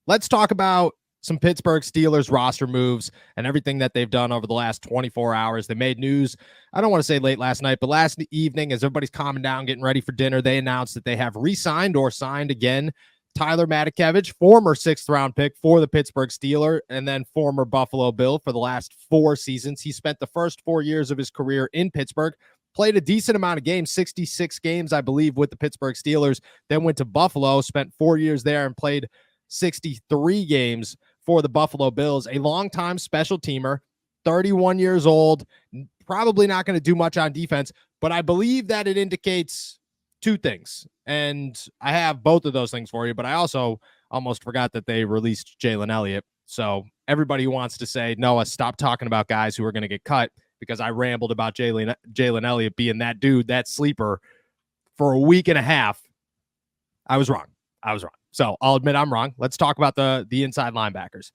let's talk about some Pittsburgh Steelers roster moves and everything that they've done over the last 24 hours. They made news, I don't want to say late last night, but last evening, as everybody's calming down, getting ready for dinner, they announced that they have re-signed or signed again Tyler Matakevich, former 6th-round pick for the Pittsburgh Steelers, and then former Buffalo Bill for the last 4 seasons. He spent the first 4 years of his career in Pittsburgh, played a decent amount of games, 66 games, I believe, with the Pittsburgh Steelers, then went to Buffalo, spent 4 years there and played 63 games for the Buffalo Bills. A longtime special teamer, 31 years old, probably not going to do much on defense, but I believe that it indicates 2 things. And I have both of those things for you, but I also almost forgot that they released Jalen Elliott. So everybody wants to say, Noah, stop talking about guys who are going to get cut, because I rambled about Jalen Elliott being that dude, that sleeper for a week and a half. I was wrong. So I'll admit I'm wrong. Let's talk about the inside linebackers.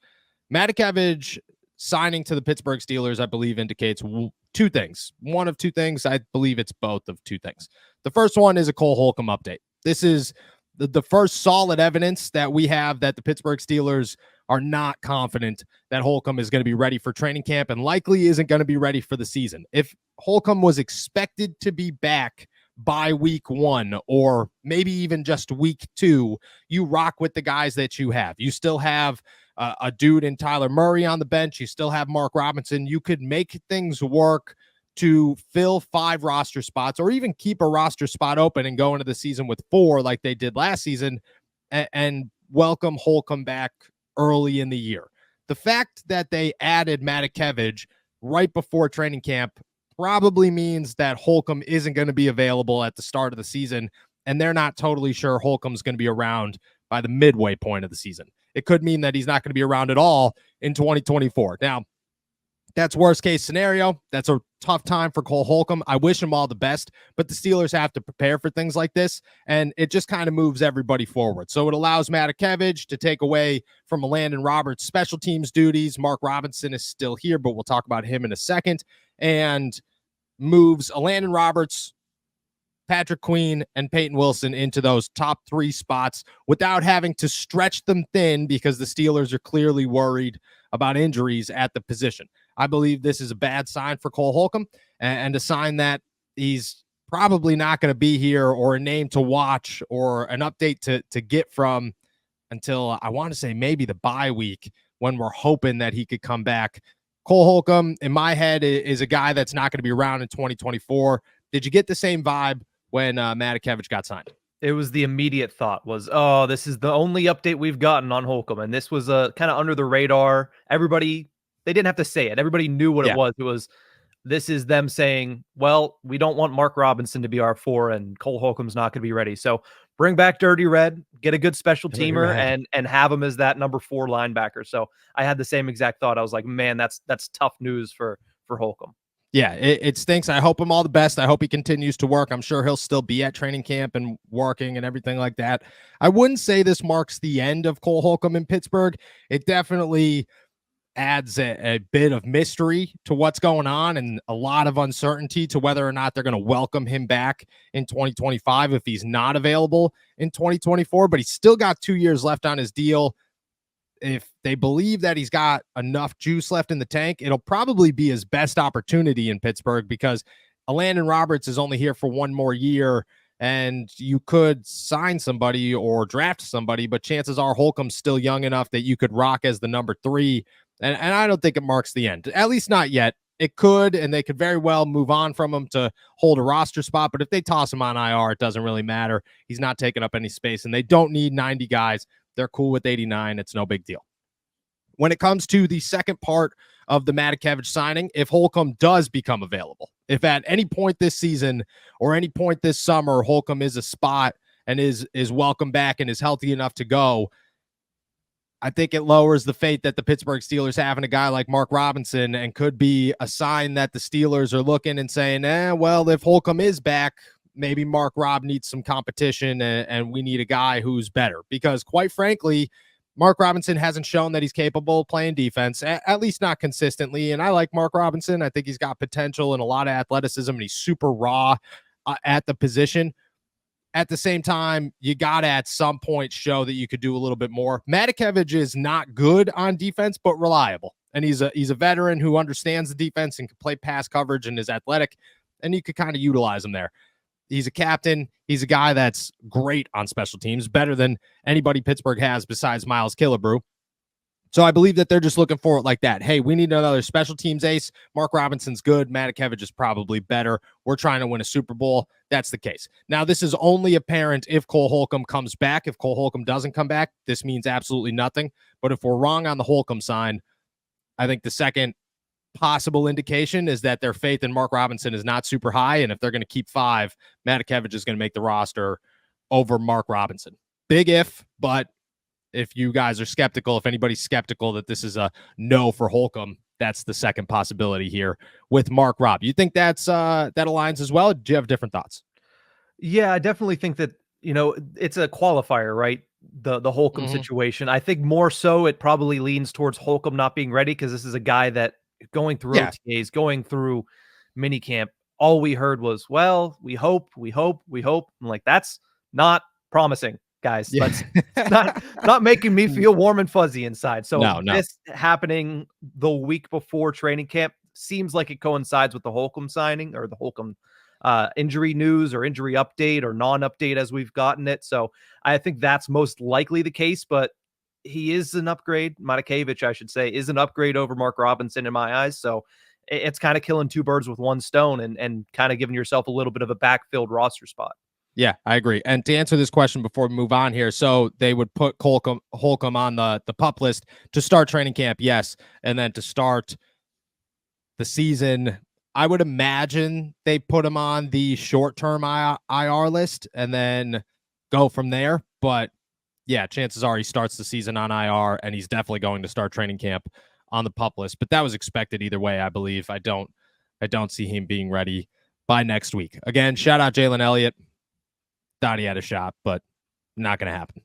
Matakevich signing to the Pittsburgh Steelers, I believe, indicates 2 things. One of 2 things. I believe it's both of 2 things. The first one is a Cole Holcomb update. This is the first solid evidence that we have that the Pittsburgh Steelers are not confident that Holcomb is going to be ready for training camp and likely isn't going to be ready for the season. If Holcomb was expected to be back by week 1 or maybe even just week 2, you rock with the guys that you have. You still have a dude in Tyler Murray on the bench. You still have Mark Robinson. You could make things work to fill 5 roster spots or even keep a roster spot open and go into the season with 4 like they did last season and welcome Holcomb back early in the year. The fact that they added Matakevich right before training camp probably means that Holcomb isn't going to be available at the start of the season, and they're not totally sure Holcomb's going to be around by the midway point of the season. It could mean that he's not going to be around at all in 2024. Now, that's worst case scenario. That's a tough time for Cole Holcomb. I wish him all the best, but the Steelers have to prepare for things like this, and it just kind of moves everybody forward. So it allows Matakevich to take away from Landon Roberts' special teams duties. Mark Robinson is still here, but we'll talk about him in a second, and moves Landon Roberts, Patrick Queen, and Peyton Wilson into those top 3 spots without having to stretch them thin because the Steelers are clearly worried about injuries at the position. I believe this is a bad sign for Cole Holcomb and a sign that he's probably not going to be here or a name to watch or an update to get from until I want to say maybe the bye week when we're hoping that he could come back. Cole Holcomb, in my head, is a guy that's not going to be around in 2024. Did you get the same vibe when Matakevich got signed? It was the immediate thought was, oh, this is the only update we've gotten on Holcomb. And this was kind of under the radar. Everybody, they didn't have to say it. Everybody knew what it was. It was, this is them saying, well, we don't want Mark Robinson to be our 4 and Cole Holcomb's not going to be ready. So bring back Dirty Red, get a good special teamer and have him as that number 4 linebacker. So I had the same exact thought. I was like, man, that's tough news for Holcomb. Yeah, it stinks. I hope him all the best. I hope he continues to work. I'm sure he'll still be at training camp and working and everything like that. I wouldn't say this marks the end of Cole Holcomb in Pittsburgh. It definitely adds a bit of mystery to what's going on and a lot of uncertainty to whether or not they're going to welcome him back in 2025 if he's not available in 2024. But he's still got 2 years left on his deal. If they believe that he's got enough juice left in the tank, it'll probably be his best opportunity in Pittsburgh because Landon Roberts is only here for 1 more year, and you could sign somebody or draft somebody, but chances are Holcomb's still young enough that you could rock as the number 3, and I don't think it marks the end, at least not yet. It could, and they could very well move on from him to hold a roster spot, but if they toss him on IR, it doesn't really matter. He's not taking up any space, and they don't need 90 guys. They're cool with 89. It's no big deal. When it comes to the second part of the Matakevich signing, if Holcomb does become available, if at any point this season or any point this summer, Holcomb is a spot and is welcome back and is healthy enough to go, I think it lowers the fate that the Pittsburgh Steelers have in a guy like Mark Robinson and could be a sign that the Steelers are looking and saying, well, if Holcomb is back, maybe Mark Robb needs some competition and we need a guy who's better. Because quite frankly, Mark Robinson hasn't shown that he's capable of playing defense, at least not consistently. And I like Mark Robinson. I think he's got potential and a lot of athleticism, and he's super raw at the position. at the same time, you got to at some point show that you could do a little bit more. Matakevich is not good on defense, but reliable. And he's a veteran who understands the defense and can play pass coverage and is athletic, and you could kind of utilize him there. He's a captain. He's a guy that's great on special teams, better than anybody Pittsburgh has besides Miles Killebrew. So I believe that they're just looking for it like that. Hey, we need another special teams ace. Mark Robinson's good. Matakevich is probably better. We're trying to win a Super Bowl. That's the case. Now, this is only apparent if Cole Holcomb comes back. If Cole Holcomb doesn't come back, this means absolutely nothing. But if we're wrong on the Holcomb sign, I think the second possible indication is that their faith in Mark Robinson is not super high. And if they're going to keep 5, Matakevich is going to make the roster over Mark Robinson. Big if, but if you guys are skeptical, if anybody's skeptical that this is a no for Holcomb, that's the second possibility here with Mark Robb. You think that aligns as well? Do you have different thoughts? Yeah, I definitely think that, it's a qualifier, right? The Holcomb situation. I think more so it probably leans towards Holcomb not being ready, because this is a guy that going through OTAs, going through minicamp, all we heard was, well, we hope. I'm like, that's not promising, guys. Yeah. That's not making me feel warm and fuzzy inside. So No. this happening the week before training camp seems like it coincides with the Holcomb signing, or the Holcomb injury news or injury update or non-update as we've gotten it. So I think that's most likely the case, but he is an upgrade. Matakevich, I should say, is an upgrade over Mark Robinson in my eyes. So it's kind of killing 2 birds with 1 stone, and kind of giving yourself a little bit of a backfilled roster spot. Yeah, I agree. And to answer this question before we move on here, so they would put Holcomb on the PUP list to start training camp, yes, and then to start the season, I would imagine they put him on the short-term IR list and then go from there. But yeah, chances are he starts the season on IR, and he's definitely going to start training camp on the PUP list. But that was expected either way, I believe. I don't see him being ready by next week. Again, shout out Jalen Elliott. Thought he had a shot, but not going to happen.